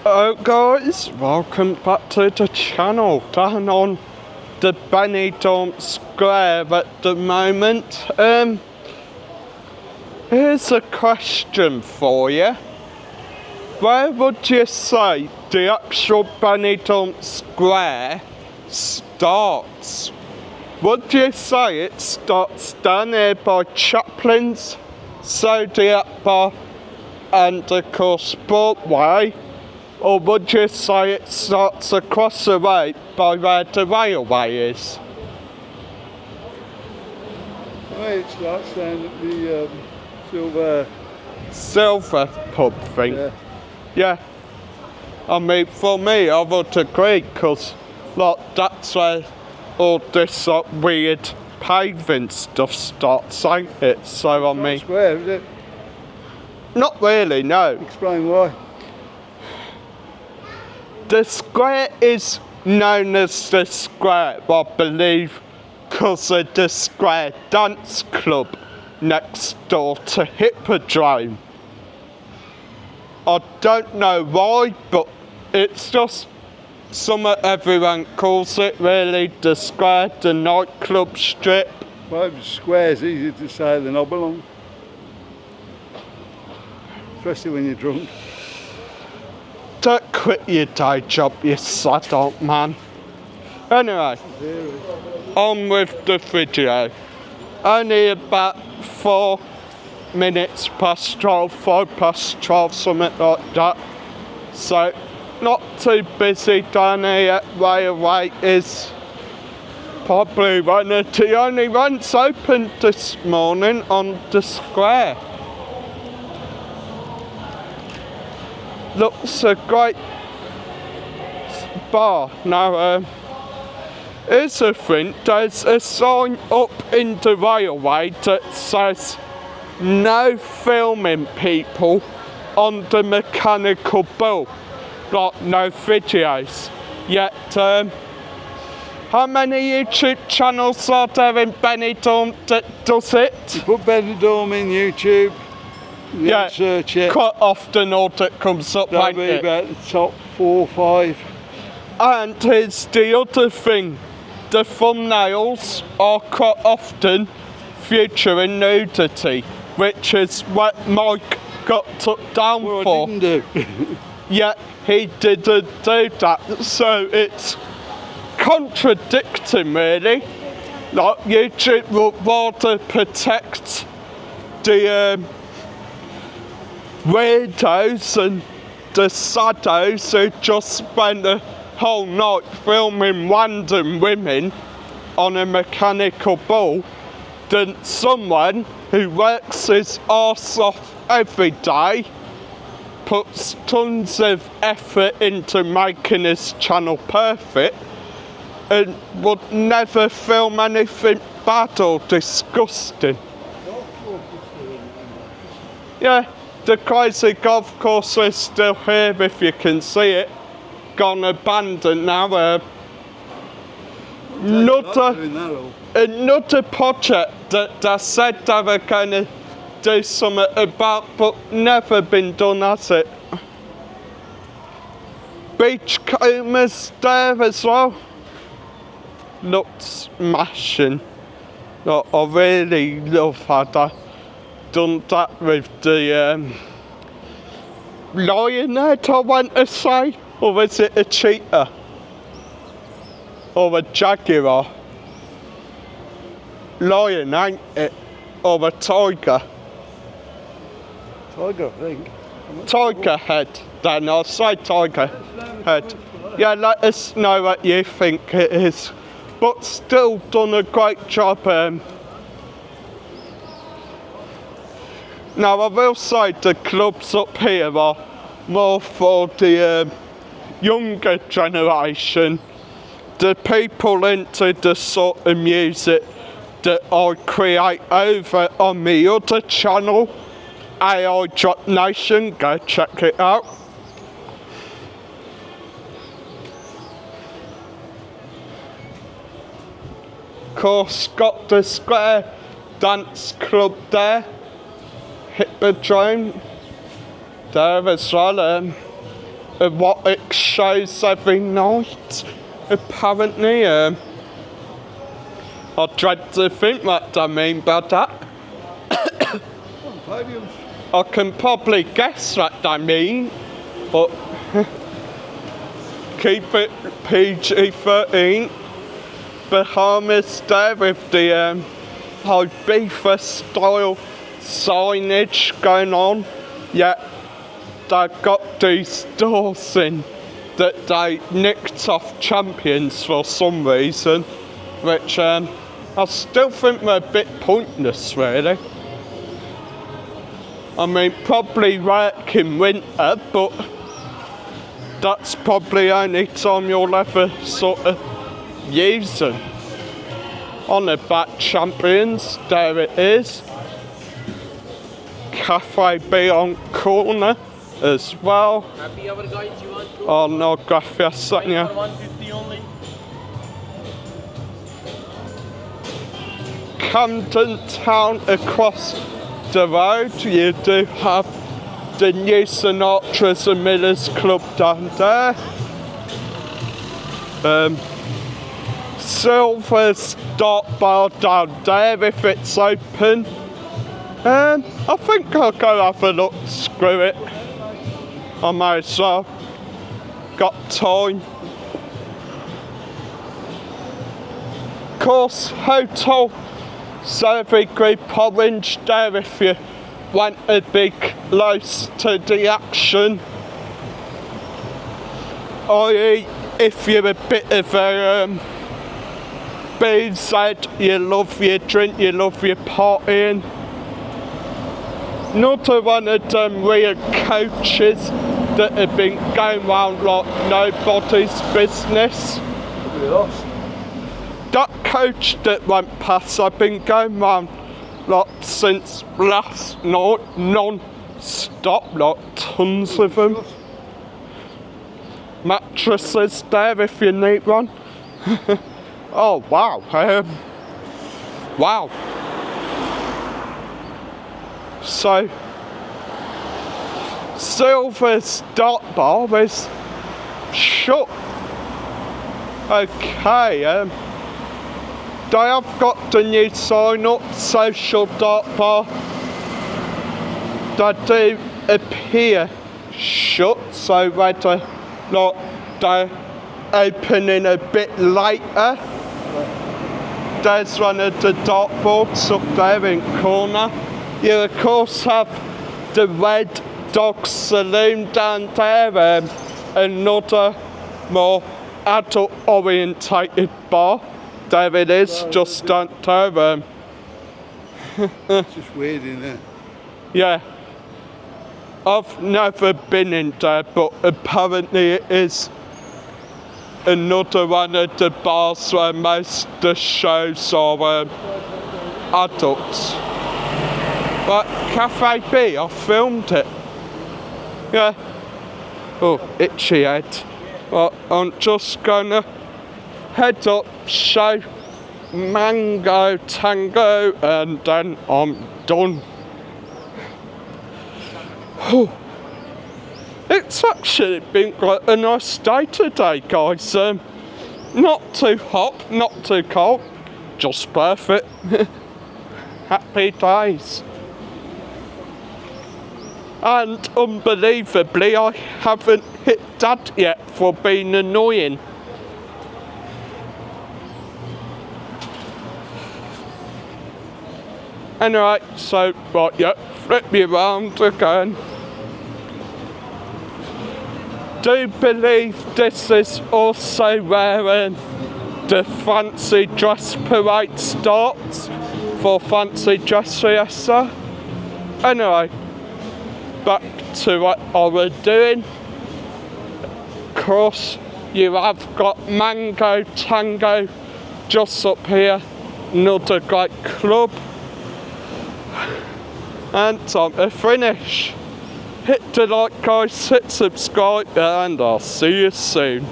Oh guys, welcome back to the channel. Down on the Benidorm Square at the moment. Here's a question for you. Where would you say the actual Benidorm Square starts? Would you say it starts down here by Chaplin's, Zodiac Bar and of course Sportway? Or would you say it starts across the way by where the railway is? Well, it starts down at the Silver pub thing? Yeah. I mean, for me, I would agree, because that's where all this weird paving stuff starts, ain't it? So, I mean... Square, is it? Not really, no. Explain why. The square is known as the Square, I believe, because of the Square Dance Club next door to Hippodrome. I don't know why, but it's just something everyone calls it, really. The Square, the nightclub strip. Well, square's easy to say than oblong. Especially when you're drunk. Don't quit your day job, you sad old man. Anyway, on with the video. Only about 4 minutes past 12, 5 past 12, something like that. So, not too busy down here at railway is probably one of the only ones open this morning on the square. Looks a great bar. Now, here's the thing, there's a sign up in the railway that says no filming people on the mechanical bull, like no videos. Yet, how many YouTube channels are there in Benidorm that does it? You put Benidorm in YouTube. Yeah, search it. Quite often all that comes up, That'll be about the top 4 or 5. And here's the other thing, the thumbnails are quite often featuring nudity, which is what Mike got took down for. I didn't do. Yet he didn't do that, so it's contradicting really. Like YouTube would rather protect the weirdos and the saddos who just spend the whole night filming random women on a mechanical bull than someone who works his arse off every day, puts tons of effort into making his channel perfect, and would never film anything bad or disgusting. Yeah. The crazy golf course is still here, if you can see it. Gone abandoned now. Another project that they said they were going to do something about, but never been done, has it? Beachcombers there as well. Looks smashing. I really love how they done that with the lionhead, I want to say, or is it a cheetah or a jaguar? Lion, ain't it? Or a tiger? Tiger, I think. Tiger head, then I'll say tiger head. Yeah, let us know what you think it is, but still done a great job. Now I will say the clubs up here are more for the younger generation, the people into the sort of music that I create over on my other channel, AI Drop Nation, go check it out. Of course, got the Square Dance Club there. Hippodrome there as well. what it shows every night, apparently. I dread to think what I mean by that. Podiums. I can probably guess what I mean, but keep it PG-13. Bahamas there with the Ibiza style signage going on, yet they've got these doors in that they nicked off Champions for some reason, which I still think they're a bit pointless really. I mean, probably work in winter, but that's probably the only time you'll ever sort of use them. On the back, Champions, there it is. Cafe B on corner as well. Happy hour guys, you want to? Oh no, gracias, señor. 150 only. Camden Town across the road, you do have the new Sinatra's and Miller's Club down there. Silver's Dot Bar down there if it's open. I think I'll go have a look, screw it. I may as well. Got time. Of course, Hotel Survey Group Orange there if you want a big close to the action. I.e. if you're a bit of a BZ, you love your drink, you love your partying. Another one of them weird coaches that have been going round like nobody's business. That coach that went past, I've been going round like since last night, non-stop, like tons of them. Mattresses there if you need one. Oh wow, wow. So, Silver's Dot Bar is shut. Okay, they have got the new sign up, Social Dot Bar. They do appear shut, so whether like they're opening a bit later. There's one of the dartboards up there in corner. You of course have the Red Dog Saloon down there, another more adult orientated bar. There it is, just down there. It's just weird in there. Yeah. I've never been in there, but apparently it is another one of the bars where most of the shows are adults. But Cafe B, I filmed it. Yeah. Oh, itchy head. But I'm just gonna head up, show Mango Tango, and then I'm done. It's actually been quite a nice day today, guys. Not too hot, not too cold, just perfect. Happy days. And unbelievably, I haven't hit Dad yet for being annoying. Anyway, so, right, yeah, flip me around again. Do believe this is also where the fancy dress parade starts for Fancy Dress Fiesta. Anyway, back to what I was doing. Of course, you have got Mango Tango just up here, another great club. And time to finish. Hit the like guys, hit subscribe, and I'll see you soon.